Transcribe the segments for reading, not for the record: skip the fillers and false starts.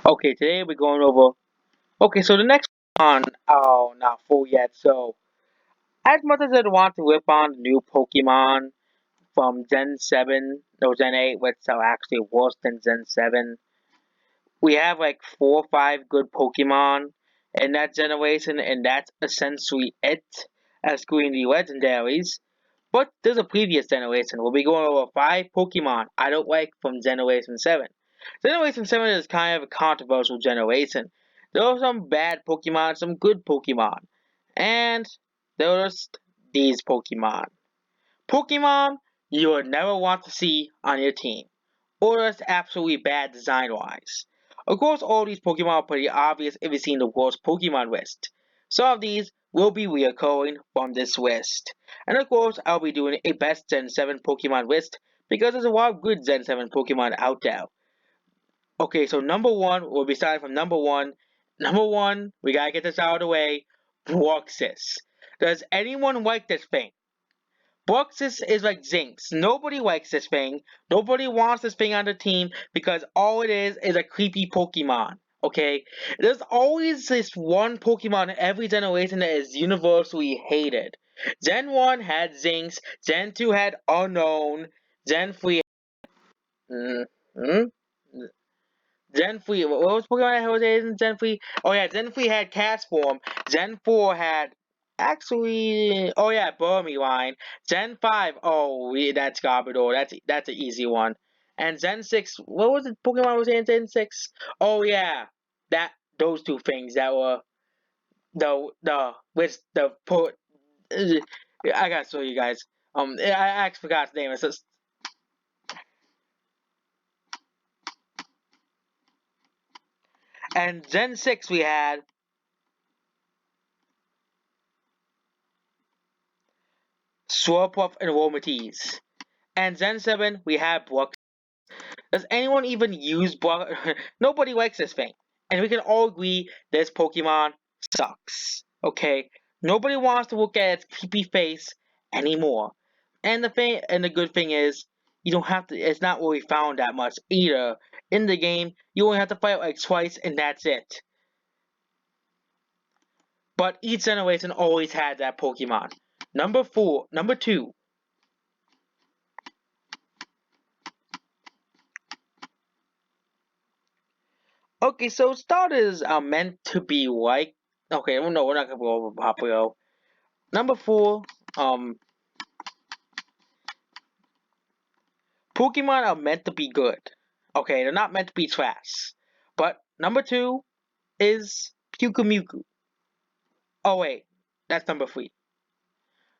Okay, today we're going over. Okay, so the next one, oh, not full yet. So, as much as I want to rip on the new Pokemon from Gen 7, no, Gen 8, which are actually worse than Gen 7, we have like 4 or 5 good Pokemon in that generation, and that's essentially it, excluding the legendaries. But there's a previous generation. We'll be going over 5 Pokemon I don't like from Generation 7. Generation 7 is kind of a controversial generation. There are some bad Pokemon, some good Pokemon. And there's these Pokemon. Pokemon you would never want to see on your team. Or that's absolutely bad design wise. Of course, all these Pokemon are pretty obvious if you've seen the world's Pokemon list. Some of these will be reoccurring from this list. And of course, I'll be doing a best Gen 7 Pokemon list because there's a lot of good Gen 7 Pokemon out there. Okay, so number one, we'll be starting from number one. Number one, we gotta get this out of the way. Bruxis. Does anyone like this thing? Bruxis is like Zinx. Nobody likes this thing. Nobody wants this thing on the team because all it is a creepy Pokemon. Okay? There's always this one Pokemon in every generation that is universally hated. Gen 1 had Zinx, Gen 2 had Unknown, Gen 3 mm, mm, Gen 3, what was Pokemon that was in Gen 3? Oh yeah, Gen 3 had Castform. Gen 4 had, actually, oh yeah, Burmy line. Gen 5, oh, yeah, that's Garbodor. That's an easy one. And Gen 6, what was the Pokemon was in Gen 6? Oh yeah, those two things that were, which the, put, I gotta show you guys. I actually forgot his name. It's just, and Gen 6 we had Swirlpuff and Aromatisse. And Gen 7, we have Brook. Does anyone even use Brook? Nobody likes this thing. And we can all agree this Pokemon sucks. Okay? Nobody wants to look at its creepy face anymore. And the good thing is, you don't have to, it's not really found that much either. In the game, you only have to fight like twice and that's it. But each generation always had that Pokemon. Number two, okay, so starters are meant to be like. Okay, well, no, we're not gonna go over Papio. Number four, um, Pokemon are meant to be good. Okay, they're not meant to be trash. But number two is Pyukumuku. Oh wait, that's number three.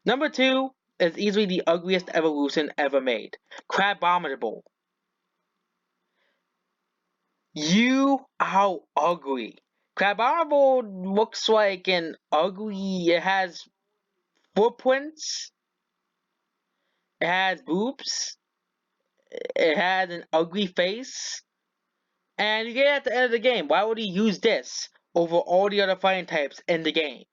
Number two is easily the ugliest evolution ever made. Crabominable. You are ugly. Crabominable looks like an ugly. It has footprints. It has boobs. It has an ugly face. And you get at the end of the game, why would he use this over all the other fighting types in the game?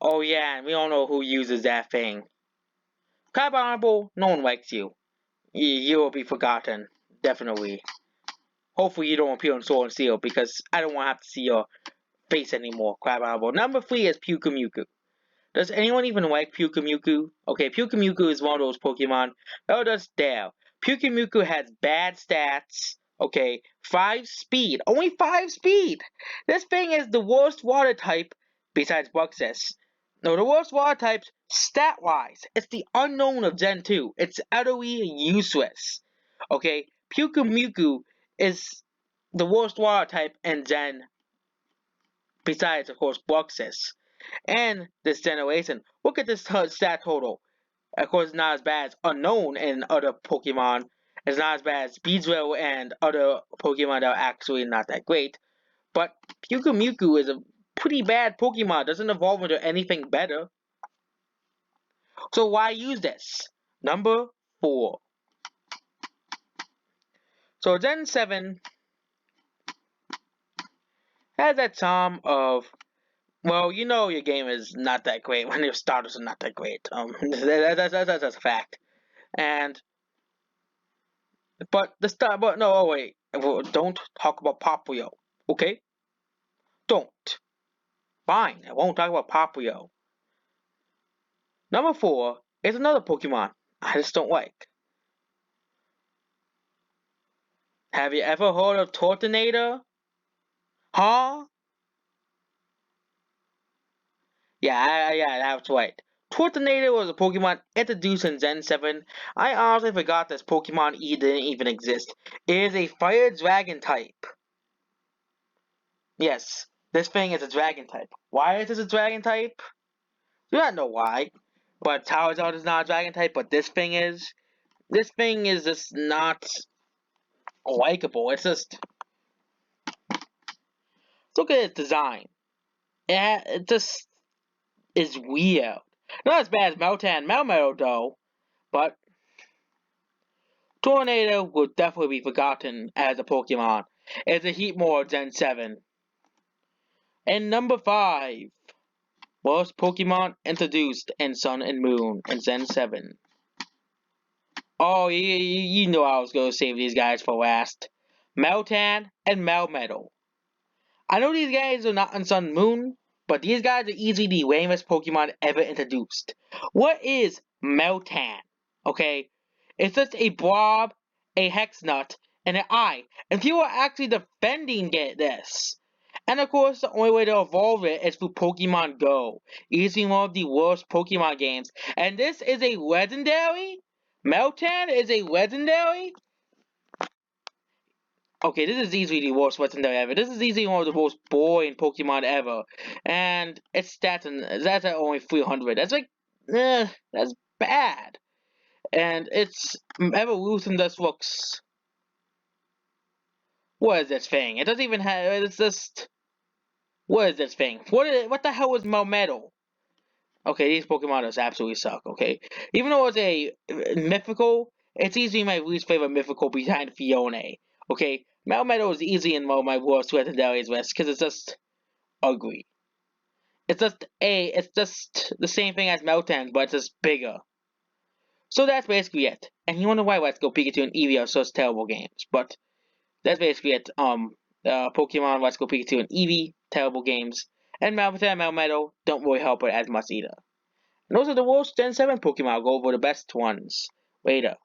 Oh yeah, and we don't know who uses that thing. Carbonable, no one likes you. You will be forgotten. Definitely. Hopefully you don't appear on Sword and Steel because I don't want to have to see your face anymore, Carbonable. Number 3 is Pyukumuku. Does anyone even like Pyukumuku? Okay, Pyukumuku is one of those Pokemon. Oh, that's there. Pyukumuku has bad stats. Okay, 5 speed. Only 5 speed! This thing is the worst water type besides Bruxis. No, the worst water types stat wise. It's the unknown of Gen 2. It's utterly useless. Okay, Pyukumuku is the worst water type in Gen, besides, of course, Bruxis and this generation. Look at this stat total. Of course, it's not as bad as Unknown and other Pokemon. It's not as bad as Beedrill and other Pokemon that are actually not that great. But Pyukumuku is a pretty bad Pokemon. It doesn't evolve into anything better. So why use this? Number 4. So Gen 7 has that charm of, well, you know your game is not that great when your starters are not that great. That's a fact. And but the start, but no, oh wait. Don't talk about Popplio, okay? Don't. Fine, I won't talk about Popplio. Number 4 is another Pokemon I just don't like. Have you ever heard of Tortonator? Huh? Yeah, that's right. Tortonator was a Pokemon introduced in Gen 7. I honestly forgot this Pokemon didn't even exist. It is a Fire Dragon type. Yes, this thing is a Dragon type. Why is this a Dragon type? Do not know why. But Charizard is not a Dragon type, but this thing is. This thing is just not likable. It's just. Look at its design. It just is weird. Not as bad as Meltan Melmetal, though, but Tornado will definitely be forgotten as a Pokemon. It's a Heatmore Gen 7. And number 5 was Pokemon introduced in Sun and Moon in Gen 7. Oh, you know I was going to save these guys for last. Meltan and Melmetal. I know these guys are not in Sun and Moon, but these guys are easily the lamest Pokemon ever introduced. What is Meltan? Okay, it's just a blob, a hex nut, and an eye, and people are actually defending this. And of course, the only way to evolve it is through Pokemon Go, easily one of the worst Pokemon games. And this is a legendary? Meltan is a legendary? Okay, this is easily the worst legendary ever. This is easily one of the most boring Pokemon ever. And its that's at only 300. That's like, that's bad. And its evolution just looks. What is this thing? It doesn't even have. It's just. What is this thing? What the hell is Melmetal? Okay, these Pokemon just absolutely suck, okay? Even though it's a mythical, it's easily my least favorite mythical behind Fiona. Okay? Melmetal is easy in my worst legendaries list because it's just ugly. It's just the same thing as Meltan, but it's just bigger. So that's basically it. And you wonder why Let's Go Pikachu and Eevee are such terrible games. But that's basically it. Pokemon Let's Go Pikachu and Eevee, terrible games. And Meltan and Melmetal don't really help it as much either. And those are the worst Gen 7 Pokemon. I'll go over the best ones later.